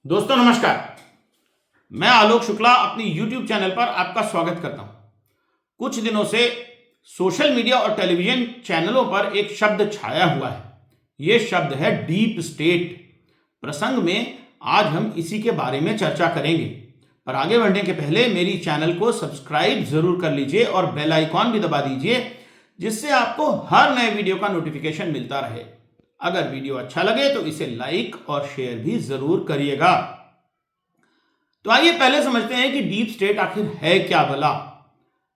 दोस्तों नमस्कार। मैं आलोक शुक्ला अपनी YouTube चैनल पर आपका स्वागत करता हूं। कुछ दिनों से सोशल मीडिया और टेलीविजन चैनलों पर एक शब्द छाया हुआ है। यह शब्द है डीप स्टेट। प्रसंग में आज हम इसी के बारे में चर्चा करेंगे, पर आगे बढ़ने के पहले मेरी चैनल को सब्सक्राइब जरूर कर लीजिए और बेल आइकॉन भी दबा दीजिए, जिससे आपको हर नए वीडियो का नोटिफिकेशन मिलता रहे। अगर वीडियो अच्छा लगे तो इसे लाइक और शेयर भी जरूर करिएगा। तो आइए पहले समझते हैं कि डीप स्टेट आखिर है क्या भला।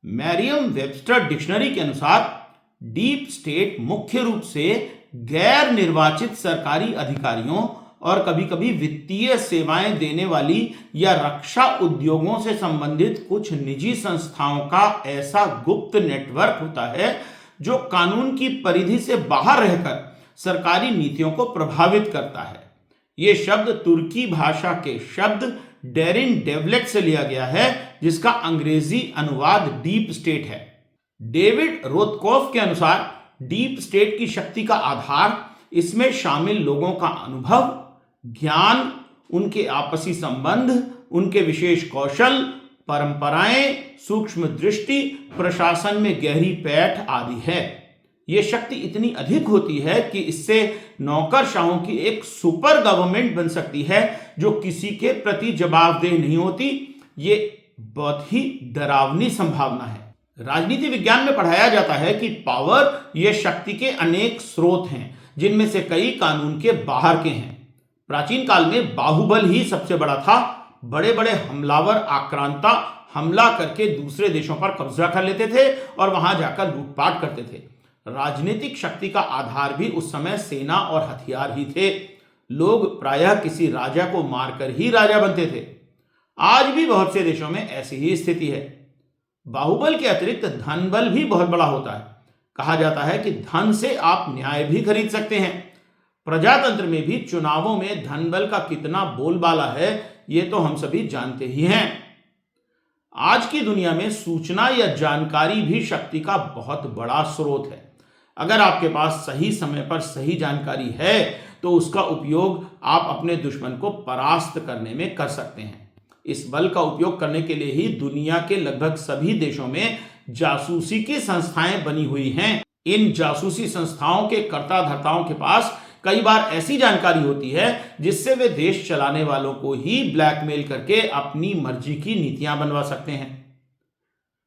मैरियम वेबस्टर डिक्शनरी के अनुसार डीप स्टेट मुख्य रूप से गैर निर्वाचित सरकारी अधिकारियों और कभी-कभी वित्तीय सेवाएं देने वाली या रक्षा उद्योगों से संबंधित कुछ निजी संस्थाओं का ऐसा गुप्त नेटवर्क होता है जो कानून की परिधि से बाहर रहकर सरकारी नीतियों को प्रभावित करता है। यह शब्द तुर्की भाषा के शब्द डेरिन डेवलेट से लिया गया है, जिसका अंग्रेजी अनुवाद डीप स्टेट है। डेविड रोथकॉफ के अनुसार डीप स्टेट की शक्ति का आधार इसमें शामिल लोगों का अनुभव, ज्ञान, उनके आपसी संबंध, उनके विशेष कौशल, परंपराएं, सूक्ष्म दृष्टि, प्रशासन में गहरी पैठ आदि है। यह शक्ति इतनी अधिक होती है कि इससे नौकरशाहों की एक सुपर गवर्नमेंट बन सकती है जो किसी के प्रति जवाबदेह नहीं होती। ये बहुत ही डरावनी संभावना है। राजनीति विज्ञान में पढ़ाया जाता है कि पावर यह शक्ति के अनेक स्रोत हैं, जिनमें से कई कानून के बाहर के हैं। प्राचीन काल में बाहुबल ही सबसे बड़ा था। बड़े बड़े हमलावर आक्रांता हमला करके दूसरे देशों पर कब्जा कर लेते थे और वहां जाकर लूटपाट करते थे। राजनीतिक शक्ति का आधार भी उस समय सेना और हथियार ही थे। लोग प्रायः किसी राजा को मारकर ही राजा बनते थे। आज भी बहुत से देशों में ऐसी ही स्थिति है। बाहुबल के अतिरिक्त धन बल भी बहुत बड़ा होता है। कहा जाता है कि धन से आप न्याय भी खरीद सकते हैं। प्रजातंत्र में भी चुनावों में धन बल का कितना बोलबाला है, ये तो हम सभी जानते ही हैं। आज की दुनिया में सूचना या जानकारी भी शक्ति का बहुत बड़ा स्रोत है। अगर आपके पास सही समय पर सही जानकारी है तो उसका उपयोग आप अपने दुश्मन को परास्त करने में कर सकते हैं। इस बल का उपयोग करने के लिए ही दुनिया के लगभग सभी देशों में जासूसी की संस्थाएं बनी हुई हैं। इन जासूसी संस्थाओं के कर्ता धर्ताओं के पास कई बार ऐसी जानकारी होती है जिससे वे देश चलाने वालों को ही ब्लैकमेल करके अपनी मर्जी की नीतियां बनवा सकते हैं।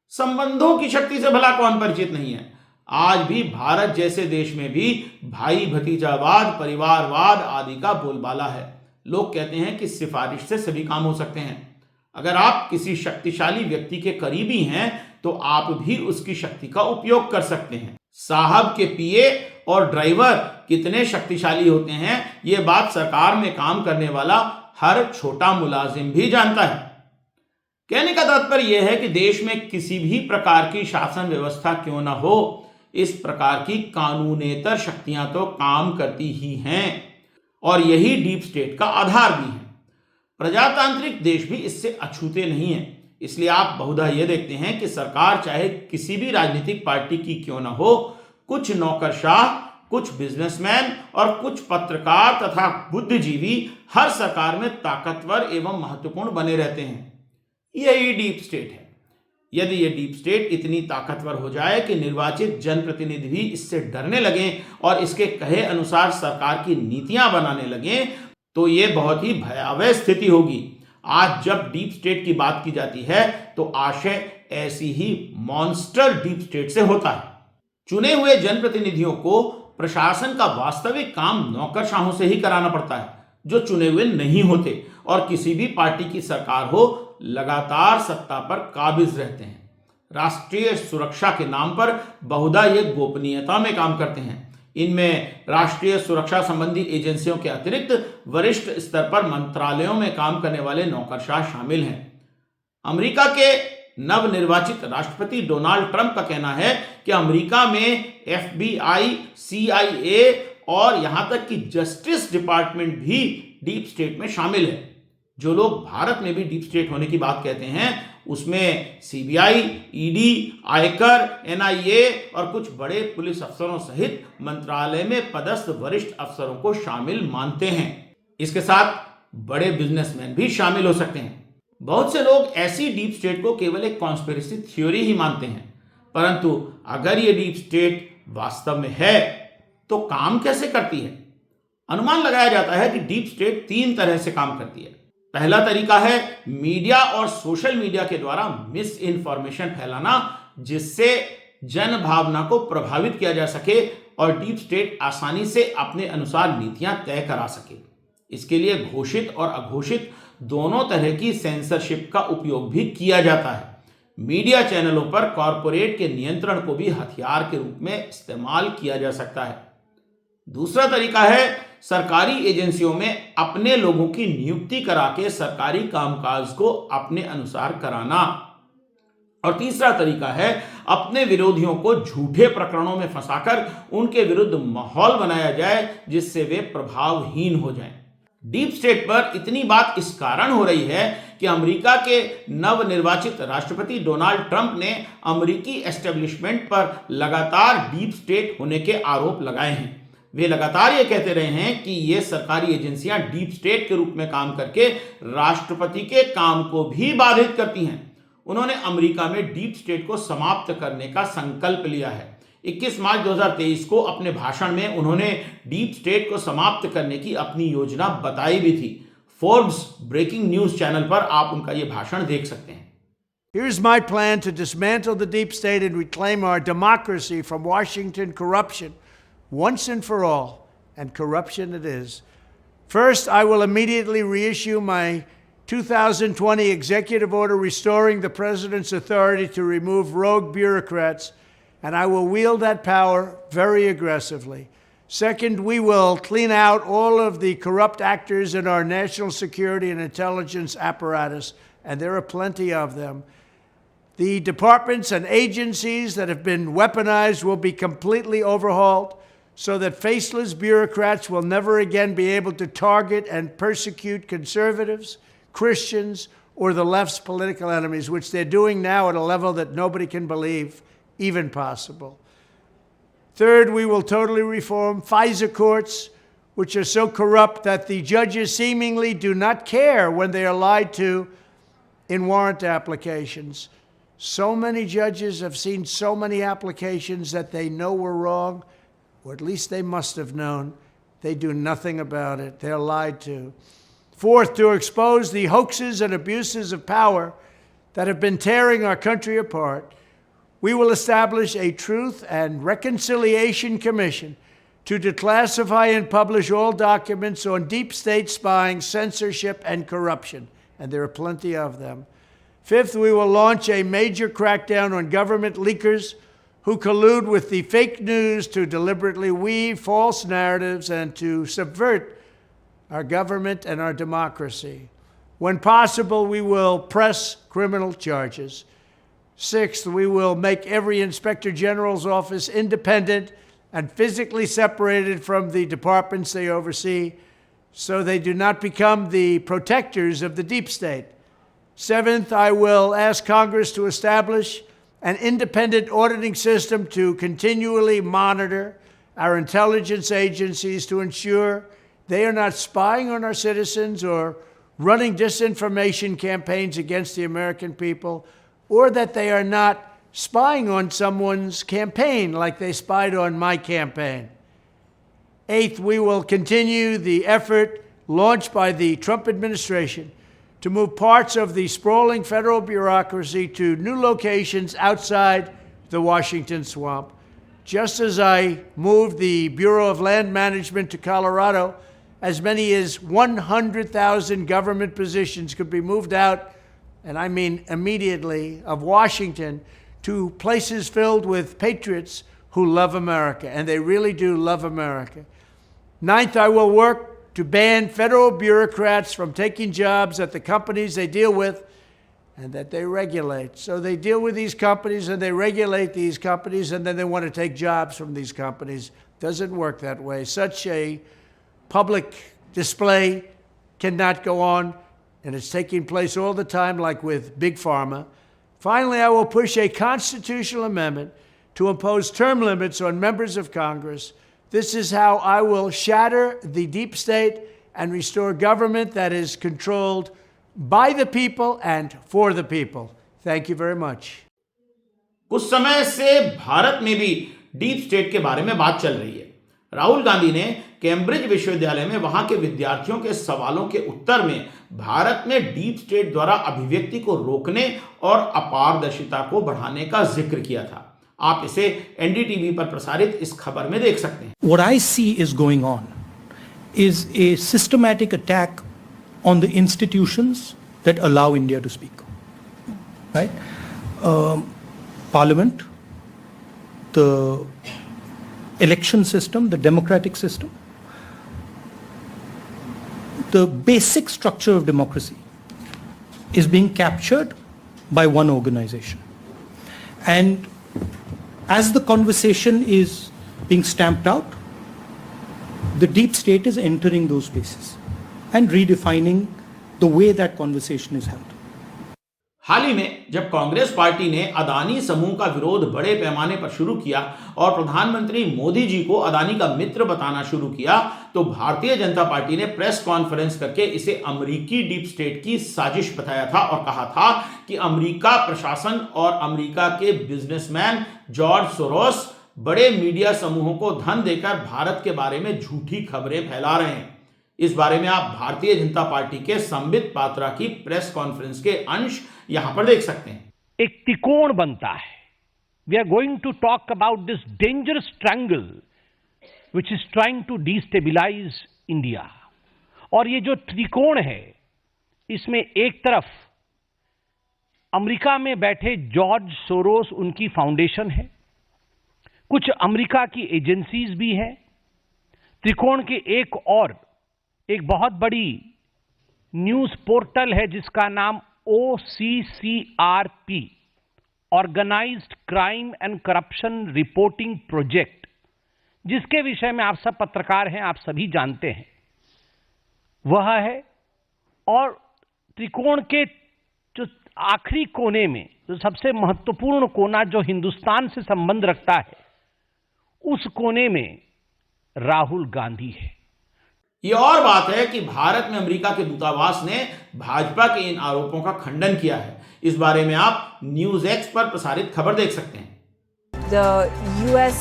संबंधों की शक्ति से भला कौन परिचित नहीं है। आज भी भारत जैसे देश में भी भाई भतीजावाद, परिवारवाद आदि का बोलबाला है। लोग कहते हैं कि सिफारिश से सभी काम हो सकते हैं। अगर आप किसी शक्तिशाली व्यक्ति के करीबी हैं तो आप भी उसकी शक्ति का उपयोग कर सकते हैं। साहब के पीए और ड्राइवर कितने शक्तिशाली होते हैं, यह बात सरकार में काम करने वाला हर छोटा मुलाजिम भी जानता है। कहने का तात्पर्य यह है कि देश में किसी भी प्रकार की शासन व्यवस्था क्यों न हो, इस प्रकार की कानूनेतर शक्तियां तो काम करती ही हैं और यही डीप स्टेट का आधार भी है। प्रजातांत्रिक देश भी इससे अछूते नहीं है। इसलिए आप बहुधा यह देखते हैं कि सरकार चाहे किसी भी राजनीतिक पार्टी की क्यों न हो, कुछ नौकरशाह, कुछ बिजनेसमैन और कुछ पत्रकार तथा बुद्धिजीवी हर सरकार में ताकतवर एवं महत्वपूर्ण बने रहते हैं। यही डीप स्टेट है। यदि यह डीप स्टेट इतनी ताकतवर हो जाए कि निर्वाचित जनप्रतिनिधि भी इससे डरने लगें और इसके कहे अनुसार सरकार की नीतियां बनाने लगें, तो यह बहुत ही भयावह स्थिति होगी। आज जब डीप स्टेट की बात की जाती है तो आशय ऐसी ही मॉन्स्टर डीप स्टेट से होता है। चुने हुए जनप्रतिनिधियों को प्रशासन का वास्तविक काम नौकरशाहों से ही कराना पड़ता है, जो चुने हुए नहीं होते और किसी भी पार्टी की सरकार हो, लगातार सत्ता पर काबिज रहते हैं। राष्ट्रीय सुरक्षा के नाम पर बहुधा ये गोपनीयता में काम करते हैं। इनमें राष्ट्रीय सुरक्षा संबंधी एजेंसियों के अतिरिक्त वरिष्ठ स्तर पर मंत्रालयों में काम करने वाले नौकरशाह शामिल हैं। अमेरिका के नवनिर्वाचित राष्ट्रपति डोनाल्ड ट्रंप का कहना है कि अमेरिका में FBI, CIA और यहां तक कि जस्टिस डिपार्टमेंट भी डीप स्टेट में शामिल है। जो लोग भारत में भी डीप स्टेट होने की बात कहते हैं, उसमें CBI, ED, आयकर, NIA और कुछ बड़े पुलिस अफसरों सहित मंत्रालय में पदस्थ वरिष्ठ अफसरों को शामिल मानते हैं। इसके साथ बड़े बिजनेसमैन भी शामिल हो सकते हैं। बहुत से लोग ऐसी डीप स्टेट को केवल एक कॉन्स्पिरेसी थ्योरी ही मानते हैं, परंतु अगर ये डीप स्टेट वास्तव में है तो काम कैसे करती है? अनुमान लगाया जाता है कि डीप स्टेट 3 तरह से काम करती है। पहला तरीका है मीडिया और सोशल मीडिया के द्वारा मिस इन्फॉर्मेशन फैलाना, जिससे जन भावना को प्रभावित किया जा सके और डीप स्टेट आसानी से अपने अनुसार नीतियां तय करा सके। इसके लिए घोषित और अघोषित दोनों तरह की सेंसरशिप का उपयोग भी किया जाता है। मीडिया चैनलों पर कॉरपोरेट के नियंत्रण को भी हथियार के रूप में इस्तेमाल किया जा सकता है। दूसरा तरीका है सरकारी एजेंसियों में अपने लोगों की नियुक्ति करा के सरकारी कामकाज को अपने अनुसार कराना। और तीसरा तरीका है अपने विरोधियों को झूठे प्रकरणों में फंसाकर उनके विरुद्ध माहौल बनाया जाए जिससे वे प्रभावहीन हो जाएं। डीप स्टेट पर इतनी बात इस कारण हो रही है कि अमेरिका के नवनिर्वाचित राष्ट्रपति डोनाल्ड ट्रंप ने अमेरिकी एस्टेब्लिशमेंट पर लगातार डीप स्टेट होने के आरोप लगाए हैं। वे लगातार ये कहते रहे हैं कि ये सरकारी एजेंसियां डीप स्टेट के रूप में काम करके राष्ट्रपति के काम को भी बाधित करती हैं। उन्होंने अमेरिका में डीप स्टेट को समाप्त करने का संकल्प लिया है। 21 मार्च 2023 को अपने भाषण में उन्होंने डीप स्टेट को समाप्त करने की अपनी योजना बताई भी थी। फोर्ब्स ब्रेकिंग न्यूज चैनल पर आप उनका ये भाषण देख सकते हैं। Here's my plan to dismantle the deep state and reclaim our democracy from Washington corruption once and for all, and corruption it is. First, I will immediately reissue my 2020 executive order restoring the president's authority to remove rogue bureaucrats, and I will wield that power very aggressively. Second, we will clean out all of the corrupt actors in our national security and intelligence apparatus, and there are plenty of them. The departments and agencies that have been weaponized will be completely overhauled so that faceless bureaucrats will never again be able to target and persecute conservatives, Christians, or the left's political enemies, which they're doing now at a level that nobody can believe even possible. Third, we will totally reform FISA courts, which are so corrupt that the judges seemingly do not care when they are lied to in warrant applications. So many judges have seen so many applications that they know were wrong, or at least they must have known. They do nothing about it. They're lied to. Fourth, to expose the hoaxes and abuses of power that have been tearing our country apart, we will establish a Truth and Reconciliation Commission to declassify and publish all documents on deep state spying, censorship, and corruption, and there are plenty of them. Fifth, we will launch a major crackdown on government leakers who collude with the fake news to deliberately weave false narratives and to subvert our government and our democracy. When possible, we will press criminal charges. Sixth, we will make every Inspector General's office independent and physically separated from the departments they oversee so they do not become the protectors of the deep state. Seventh, I will ask Congress to establish an independent auditing system to continually monitor our intelligence agencies to ensure they are not spying on our citizens or running disinformation campaigns against the American people, or that they are not spying on someone's campaign like they spied on my campaign. Eighth, we will continue the effort launched by the Trump administration to move parts of the sprawling federal bureaucracy to new locations outside the Washington swamp. Just as I moved the Bureau of Land Management to Colorado, as many as 100,000 government positions could be moved out, and I mean immediately, of Washington to places filled with patriots who love America, and they really do love America. Ninth, I will work to ban federal bureaucrats from taking jobs at the companies they deal with and that they regulate. So they deal with these companies and they regulate these companies, and then they want to take jobs from these companies. Doesn't work that way. Such a public display cannot go on, and it's taking place all the time, like with Big Pharma. Finally, I will push a constitutional amendment to impose term limits on members of Congress. This is how I will shatter the deep state and restore government that is controlled by the people and for the people. Thank you very much. कुछ समय से भारत में भी deep state के बारे में बात चल रही है। राहुल गांधी ने कैम्ब्रिज विश्वविद्यालय में वहां के विद्यार्थियों के सवालों के उत्तर में भारत में डीप स्टेट द्वारा अभिव्यक्ति को रोकने और अपारदर्शिता को बढ़ाने का जिक्र किया था। आप इसे एनडीटीवी पर प्रसारित इस खबर में देख सकते हैं। What I see is going on is a systematic attack on the institutions that allow India to speak. Right? Parliament, the election system, the democratic system, the basic structure of democracy is being captured by one organization. And as the conversation is being stamped out, the deep state is entering those spaces and redefining the way that conversation is held. हाल ही में जब Congress party ने अदानी समूह का विरोध बड़े पैमाने पर शुरू किया और प्रधानमंत्री मोदी जी को अदानी का मित्र बताना शुरू किया, तो भारतीय जनता पार्टी ने प्रेस कॉन्फ्रेंस करके इसे अमेरिकी डीप स्टेट की साजिश बताया था और कहा था कि अमेरिका प्रशासन और अमेरिका के बिजनेसमैन जॉर्ज सोरोस बड़े मीडिया समूहों को धन देकर भारत के बारे में झूठी खबरें फैला रहे हैं। इस बारे में आप भारतीय जनता पार्टी के संबित पात्रा की प्रेस कॉन्फ्रेंस के अंश यहां पर देख सकते हैं। एक त्रिकोण बनता है। We are going to talk about this dangerous triangle which is trying to destabilise India. और ये जो त्रिकोण है, इसमें एक तरफ अमेरिका में बैठे जॉर्ज सोरोस, उनकी फाउंडेशन है, कुछ अमेरिका की एजेंसीज भी हैं। त्रिकोण के एक और एक बहुत बड़ी न्यूज पोर्टल है जिसका नाम OCCRP, organised crime and corruption reporting project, जिसके विषय में आप सब पत्रकार हैं, आप सभी जानते हैं, वह है। और त्रिकोण के जो आखिरी कोने में जो सबसे महत्वपूर्ण कोना जो हिंदुस्तान से संबंध रखता है, उस कोने में राहुल गांधी है। ये और बात है कि भारत में अमेरिका के दूतावास ने भाजपा के इन आरोपों का खंडन किया है। इस बारे में आप न्यूज एक्स पर प्रसारित खबर देख सकते हैं। The US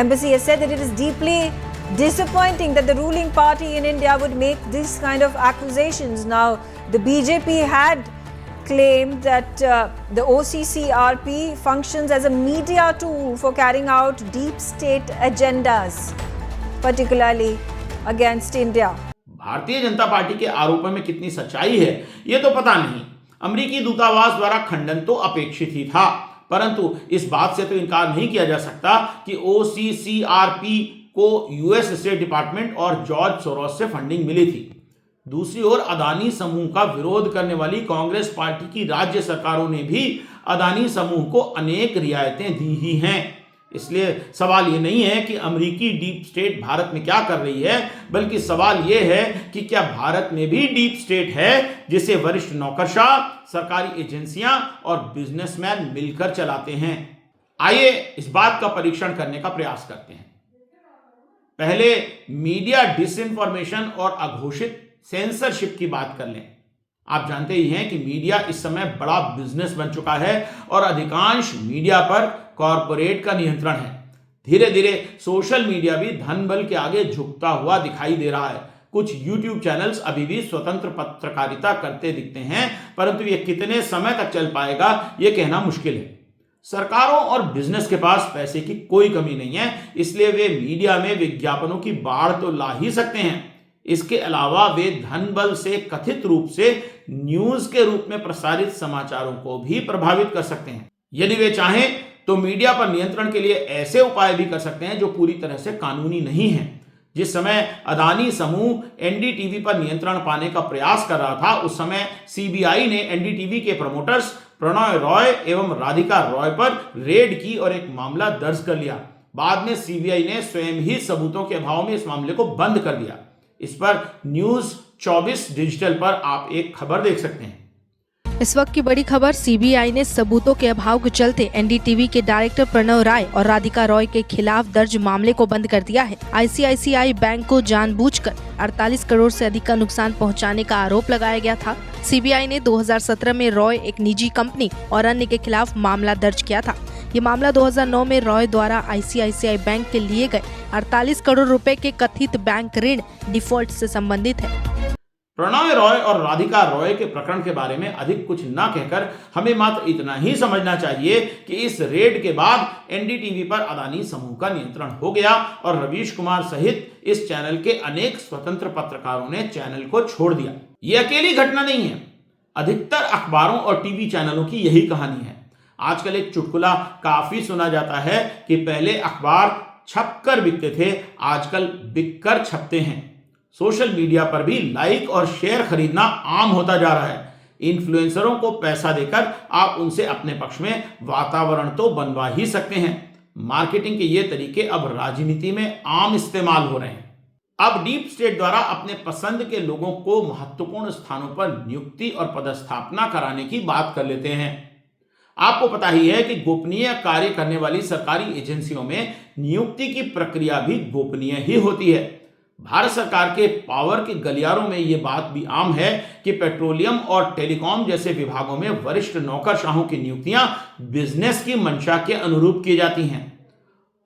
embassy has said that it is deeply disappointing that the ruling party in India would make this kind of accusations. Now, the BJP had claimed that the OCCRP functions as a media tool for carrying out deep state agendas, particularly against India. Bharatiya Janata party के आरोपों में कितनी सच्चाई है ये तो पता नहीं। अमेरिकी दूतावास द्वारा खंडन तो अपेक्षित ही था, परंतु इस बात से तो इनकार नहीं किया जा सकता कि OCCRP को यूएस स्टेट डिपार्टमेंट और जॉर्ज सोरोस से फंडिंग मिली थी। दूसरी ओर अदानी समूह का विरोध करने वाली कांग्रेस पार्टी की राज्य सरकारों ने भी अदानी समूह को अनेक रियायतें दी ही हैं। इसलिए सवाल ये नहीं है कि अमेरिकी डीप स्टेट भारत में क्या कर रही है, बल्कि सवाल ये है कि क्या भारत में भी डीप स्टेट है जिसे वरिष्ठ नौकरशाह, सरकारी एजेंसियां और बिजनेसमैन मिलकर चलाते हैं। आइए इस बात का परीक्षण करने का प्रयास करते हैं। पहले मीडिया डिसइंफॉर्मेशन और अघोषित सेंसरशिप की बात कर लें। आप जानते ही हैं कि मीडिया इस समय बड़ा बिजनेस बन चुका है और अधिकांश मीडिया पर कॉरपोरेट का नियंत्रण है। धीरे धीरे सोशल मीडिया भी धन बल के आगे झुकता हुआ दिखाई दे रहा है। कुछ यूट्यूब चैनल्स अभी भी स्वतंत्र पत्रकारिता करते दिखते हैं, परंतु ये कितने समय तक चल पाएगा ये कहना मुश्किल है। सरकारों और बिजनेस के पास पैसे की कोई कमी नहीं है, इसलिए वे मीडिया में विज्ञापनों की बाढ़ तो ला ही सकते हैं। इसके अलावा वे धन बल से कथित रूप से न्यूज के रूप में प्रसारित समाचारों को भी प्रभावित कर सकते हैं। यदि वे चाहें तो मीडिया पर नियंत्रण के लिए ऐसे उपाय भी कर सकते हैं जो पूरी तरह से कानूनी नहीं है। जिस समय अदानी समूह एनडीटीवी पर नियंत्रण पाने का प्रयास कर रहा था, उस समय सीबीआई ने एनडीटीवी के प्रमोटर्स प्रणय रॉय एवं राधिका रॉय पर रेड की और एक मामला दर्ज कर लिया। बाद में सीबीआई ने स्वयं ही सबूतों के अभाव में इस मामले को बंद कर दिया। इस पर न्यूज 24 डिजिटल पर आप एक खबर देख सकते हैं। इस वक्त की बड़ी खबर, सीबीआई ने सबूतों के अभाव के चलते एनडीटीवी के डायरेक्टर प्रणव राय और राधिका रॉय के खिलाफ दर्ज मामले को बंद कर दिया है। आईसीआईसीआई बैंक को जानबूझकर 48 करोड़ से अधिक का नुकसान पहुंचाने का आरोप लगाया गया था। सीबीआई ने 2017 में रॉय, एक निजी कंपनी और अन्य के खिलाफ मामला दर्ज किया था। ये मामला 2009 में रॉय द्वारा आईसीआईसीआई बैंक के लिए गए 48 करोड़ रुपए के कथित बैंक ऋण डिफॉल्ट से संबंधित है। प्रणव रॉय और राधिका रॉय के प्रकरण के बारे में अधिक कुछ न कहकर हमें मात्र इतना ही समझना चाहिए कि इस रेड के बाद एनडीटीवी पर अदानी समूह का नियंत्रण हो गया और रवीश कुमार सहित इस चैनल के अनेक स्वतंत्र पत्रकारों ने चैनल को छोड़ दिया। ये अकेली घटना नहीं है, अधिकतर अखबारों और टीवी चैनलों की यही कहानी है। आजकल एक चुटकुला काफी सुना जाता है कि पहले अखबार छपकर बिकते थे, आजकल बिककर छपते हैं। सोशल मीडिया पर भी लाइक और शेयर खरीदना आम होता जा रहा है। इन्फ्लुएंसरों को पैसा देकर आप उनसे अपने पक्ष में वातावरण तो बनवा ही सकते हैं। मार्केटिंग के ये तरीके अब राजनीति में आम इस्तेमाल हो रहे हैं। अब डीप स्टेट द्वारा अपने पसंद के लोगों को महत्वपूर्ण स्थानों पर नियुक्ति और पदस्थापना कराने की बात कर लेते हैं। आपको पता ही है कि गोपनीय कार्य करने वाली सरकारी एजेंसियों में नियुक्ति की प्रक्रिया भी गोपनीय ही होती है। भारत सरकार के पावर के गलियारों में यह बात भी आम है कि पेट्रोलियम और टेलीकॉम जैसे विभागों में वरिष्ठ नौकरशाहों की नियुक्तियां बिजनेस की मंशा के अनुरूप की जाती हैं।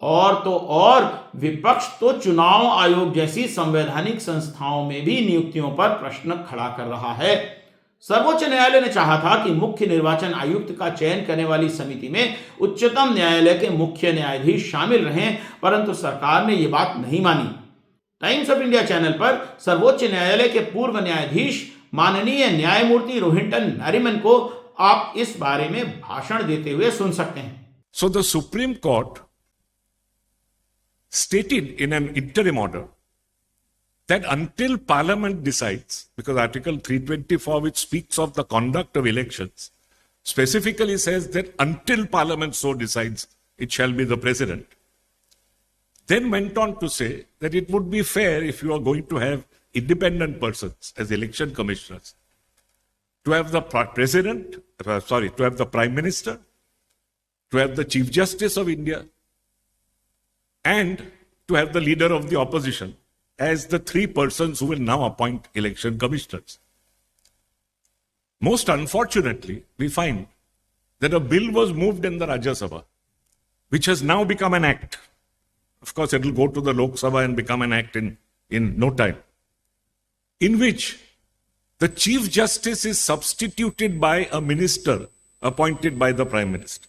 और तो और विपक्ष तो चुनाव आयोग जैसी संवैधानिक संस्थाओं में भी नियुक्तियों पर प्रश्न खड़ा कर रहा है। सर्वोच्च न्यायालय ने चाहा था कि मुख्य निर्वाचन आयुक्त का चयन करने वाली समिति में उच्चतम न्यायालय के मुख्य न्यायाधीश शामिल रहें, परंतु सरकार ने यह बात नहीं मानी। टाइम्स ऑफ इंडिया चैनल पर सर्वोच्च न्यायालय के पूर्व न्यायाधीश माननीय न्यायमूर्ति रोहिंटन नरीमन को आप इस बारे में भाषण देते हुए सुन सकते हैं। So the Supreme Court stated in an interim order that until Parliament decides, because Article 324, which speaks of the conduct of elections, specifically says that until Parliament so decides, it shall be the President. Then went on to say that it would be fair, if you are going to have independent persons as election commissioners, to have the to have the Prime Minister, to have the Chief Justice of India, and to have the leader of the opposition as the three persons who will now appoint election commissioners. Most unfortunately, we find that a bill was moved in the Rajya Sabha, which has now become an act. Of course, it will go to the Lok Sabha and become an act in no time, in which the Chief Justice is substituted by a minister appointed by the Prime Minister.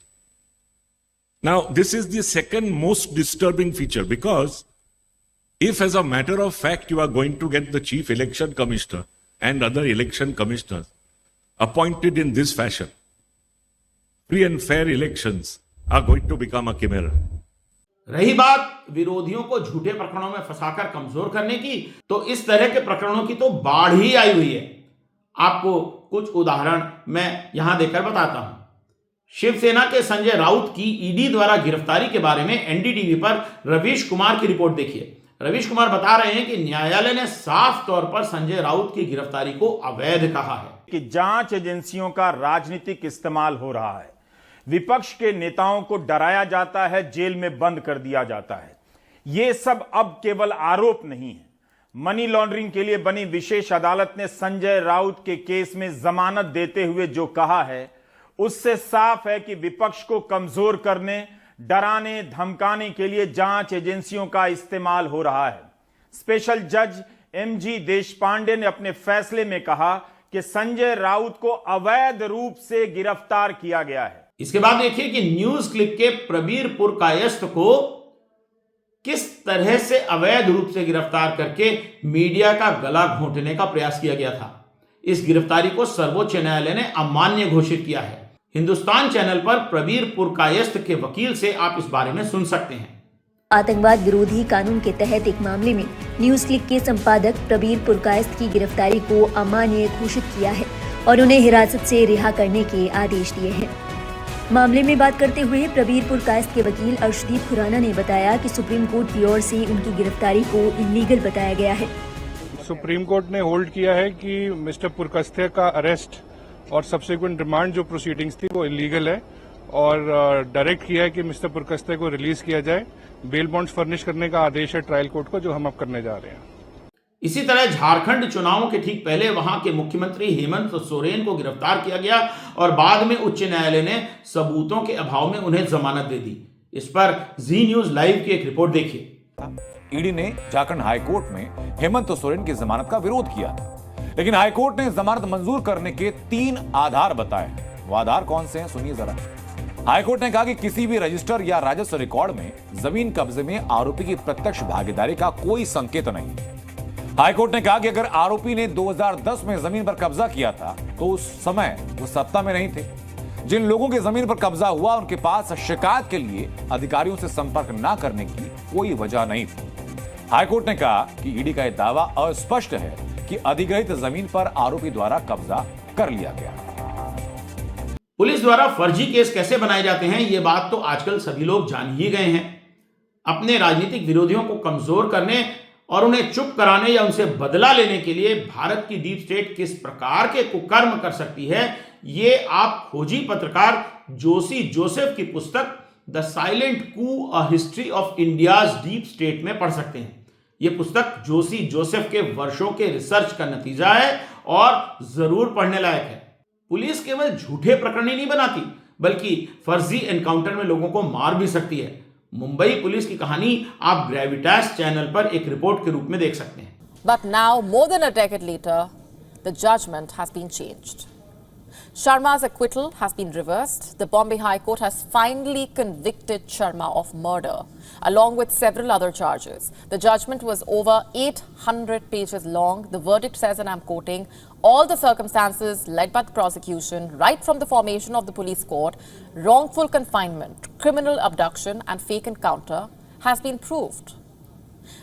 Now, this is the second most disturbing feature, because if, as a matter of fact, you are going to get the Chief Election Commissioner and other election commissioners appointed in this fashion, free and fair elections are going to become a chimera. रही बात विरोधियों को झूठे प्रकरणों में फंसाकर कमजोर करने की, तो इस तरह के प्रकरणों की तो बाढ़ ही आई हुई है। आपको कुछ उदाहरण मैं यहां देकर बताता हूं। शिवसेना के संजय राउत की ईडी द्वारा गिरफ्तारी के बारे में एनडीटीवी पर रवीश कुमार की रिपोर्ट देखिए। रवीश कुमार बता रहे हैं कि न्यायालय ने साफ तौर पर संजय राउत की गिरफ्तारी को अवैध कहा है कि जांच एजेंसियों का राजनीतिक इस्तेमाल हो रहा है। विपक्ष के नेताओं को डराया जाता है, जेल में बंद कर दिया जाता है। यह सब अब केवल आरोप नहीं है। मनी लॉन्ड्रिंग के लिए बनी विशेष अदालत ने संजय राउत के केस में जमानत देते हुए जो कहा है, उससे साफ है कि विपक्ष को कमजोर करने, डराने, धमकाने के लिए जांच एजेंसियों का इस्तेमाल हो रहा है। स्पेशल जज एमजी देशपांडे ने अपने फैसले में कहा कि संजय राउत को अवैध रूप से गिरफ्तार किया गया है। इसके बाद देखिए कि न्यूज क्लिक के प्रबीर पुरकायस्थ को किस तरह से अवैध रूप से गिरफ्तार करके मीडिया का गला घोंटने का प्रयास किया गया था। इस गिरफ्तारी को सर्वोच्च न्यायालय ने अमान्य घोषित किया है। हिंदुस्तान चैनल पर प्रबीर पुरकायस्थ के वकील से आप इस बारे में सुन सकते हैं। आतंकवाद विरोधी कानून के तहत एक मामले में न्यूज क्लिक के संपादक प्रबीर पुरकायस्थ की गिरफ्तारी को अमान्य घोषित किया है और उन्हें हिरासत से रिहा करने के आदेश दिए हैं। मामले में बात करते हुए प्रबीर पुरकायस्थ के वकील अर्शदीप खुराना ने बताया कि सुप्रीम कोर्ट की ओर से उनकी गिरफ्तारी को इलीगल बताया गया है। सुप्रीम कोर्ट ने होल्ड किया है कि मिस्टर पुरकायस्थ का अरेस्ट और सब्सिक्वेंट रिमांड जो प्रोसीडिंग्स थी वो इलीगल है और डायरेक्ट किया है कि मिस्टर पुरकस्ते को रिलीज किया जाए। बेल बॉन्ड्स फर्निश करने का आदेश है ट्रायल कोर्ट को, जो हम अब करने जा रहे हैं। इसी तरह झारखंड चुनावों के ठीक पहले वहां के मुख्यमंत्री हेमंत सोरेन को गिरफ्तार किया गया और बाद में उच्च न्यायालय ने सबूतों के अभाव में उन्हें जमानत दे दी। इस पर जी न्यूज लाइव की एक रिपोर्ट देखिए। ईडी ने झारखंड हाईकोर्ट में हेमंत सोरेन की जमानत का विरोध किया, लेकिन हाईकोर्ट ने जमानत मंजूर करने के 3 आधार बताए। वो आधार कौन से हैं, सुनिए जरा। हाईकोर्ट ने कहा कि किसी भी रजिस्टर या राजस्व रिकॉर्ड में जमीन कब्जे में आरोपी की प्रत्यक्ष भागीदारी का कोई संकेत नहीं। हाईकोर्ट ने कहा कि अगर आरोपी ने 2010 में जमीन पर कब्जा किया था तो उस समय वो सत्ता में नहीं थे। जिन लोगों की जमीन पर कब्जा हुआ उनके पास शिकायत के लिए अधिकारियों से संपर्क न करने की कोई वजह नहीं थी। हाईकोर्ट ने कहा कि ईडी का यह दावा अस्पष्ट है कि अधिग्रहित जमीन पर आरोपी द्वारा कब्जा कर लिया गया। पुलिस द्वारा फर्जी केस कैसे बनाए जाते हैं, ये बात तो आजकल सभी लोग जान ही गए हैं। अपने राजनीतिक विरोधियों को कमजोर करने और उन्हें चुप कराने या उनसे बदला लेने के लिए भारत की डीप स्टेट किस प्रकार के कुकर्म कर सकती है, ये आप खोजी पत्रकार जोशी जोसेफ की पुस्तक the silent coup a history of India's deep state में पढ़ सकते हैं। यह पुस्तक जोशी जोसेफ के वर्षों के रिसर्च का नतीजा है और जरूर पढ़ने लायक है। पुलिस केवल झूठे प्रकरण ही नहीं बनाती, बल्कि फर्जी एनकाउंटर में लोगों को मार भी सकती है। मुंबई पुलिस की कहानी आप ग्रेविटास चैनल पर एक रिपोर्ट के रूप में देख सकते हैं। But now, more than a decade later, the judgment has been changed. Sharma's acquittal has been reversed. The Bombay High Court has finally convicted Sharma of murder, along with several other charges. The judgment was over 800 pages long. The verdict says, and I'm quoting, all the circumstances led by the prosecution, right from the formation of the police court, wrongful confinement, criminal abduction, and fake encounter, has been proved.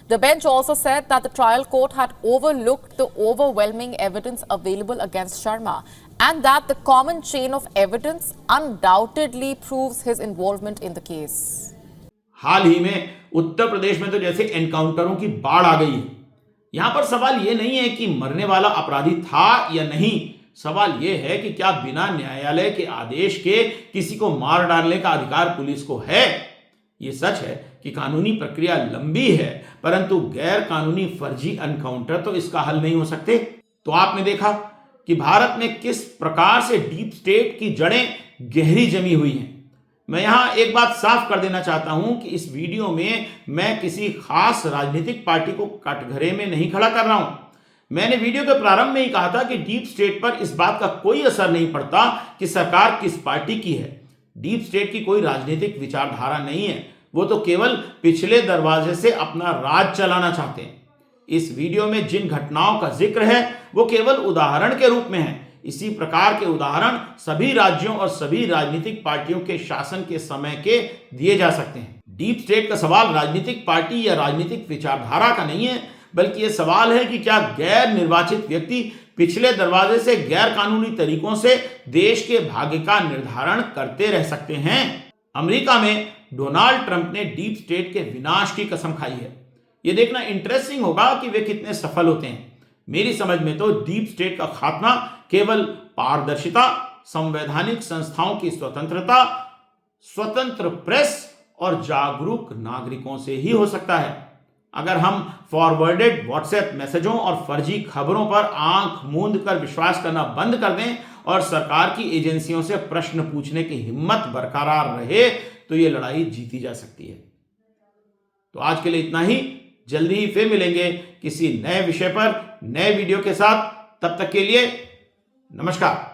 The bench also said that the trial court had overlooked the overwhelming evidence available against Sharma and that the common chain of evidence undoubtedly proves his involvement in the case. हाल ही में उत्तर प्रदेश में तो जैसे एनकाउंटरों की बाढ़ आ गई है। यहां पर सवाल यह नहीं है कि मरने वाला अपराधी था या नहीं, सवाल यह है कि क्या बिना न्यायालय के आदेश के किसी को मार डालने का अधिकार पुलिस को है। यह सच है कि कानूनी प्रक्रिया लंबी है, परंतु गैर कानूनी फर्जी एनकाउंटर तो इसका हल नहीं हो सकते। तो आपने देखा कि भारत में किस प्रकार से डीप स्टेट की जड़ें गहरी जमी हुई हैं। मैं यहां एक बात साफ कर देना चाहता हूं कि इस वीडियो में मैं किसी खास राजनीतिक पार्टी को कटघरे में नहीं खड़ा कर रहा हूं। मैंने वीडियो के प्रारंभ में ही कहा था कि डीप स्टेट पर इस बात का कोई असर नहीं पड़ता कि सरकार किस पार्टी की है। डीप स्टेट की कोई राजनीतिक विचारधारा नहीं है, वो तो केवल पिछले दरवाजे से अपना राज चलाना चाहते हैं। इस वीडियो में जिन घटनाओं का जिक्र है वो केवल उदाहरण के रूप में है। इसी प्रकार के उदाहरण सभी राज्यों और सभी राजनीतिक पार्टियों के शासन के समय के दिए जा सकते हैं। डीप स्टेट का सवाल राजनीतिक पार्टी या राजनीतिक विचारधारा का नहीं है, बल्कि यह सवाल है कि क्या गैर निर्वाचित व्यक्ति पिछले दरवाजे से गैर कानूनी तरीकों से देश के भाग्य का निर्धारण करते रह सकते हैं। अमेरिका में डोनाल्ड ट्रंप ने डीप स्टेट के विनाश की कसम खाई है। यह देखना इंटरेस्टिंग होगा कि वे कितने सफल होते हैं। मेरी समझ में तो डीप स्टेट का खात्मा केवल पारदर्शिता, संवैधानिक संस्थाओं की स्वतंत्रता, स्वतंत्र प्रेस और जागरूक नागरिकों से ही हो सकता है। अगर हम फॉरवर्डेड व्हाट्सएप मैसेजों और फर्जी खबरों पर आंख मूंद कर विश्वास करना बंद कर दें और सरकार की एजेंसियों से प्रश्न पूछने की हिम्मत बरकरार रहे तो ये लड़ाई जीती जा सकती है। तो आज के लिए इतना ही। जल्दी ही फिर मिलेंगे किसी नए विषय पर नए वीडियो के साथ। तब तक के लिए नमस्कार।